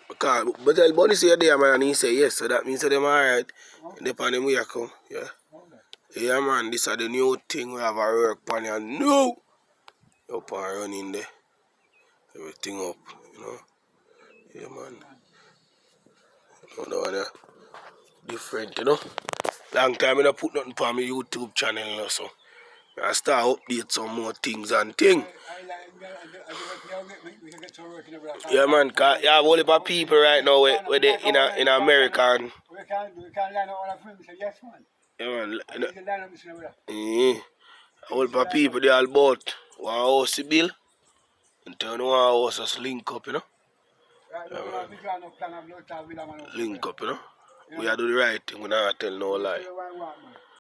Because, but tell Bunny say you're there, man, and he say yes, so that means that them alright. And they pan them we come, yeah. Yeah, man, this is the new thing we have a work on here. No! Up and running there. Everything up, you know. Yeah, man. Another one, yeah. Different, you know. Long time I don't put nothing on my YouTube channel, you know, so I start update some more things and things. Yeah, man, cause you have a whole heap of people right now where they in America. And, yeah, man. A whole heap of people, they all bought one house bill and turn one house just link up, you know. Yeah, link up, you know. We are do the right thing, we don't tell no lie.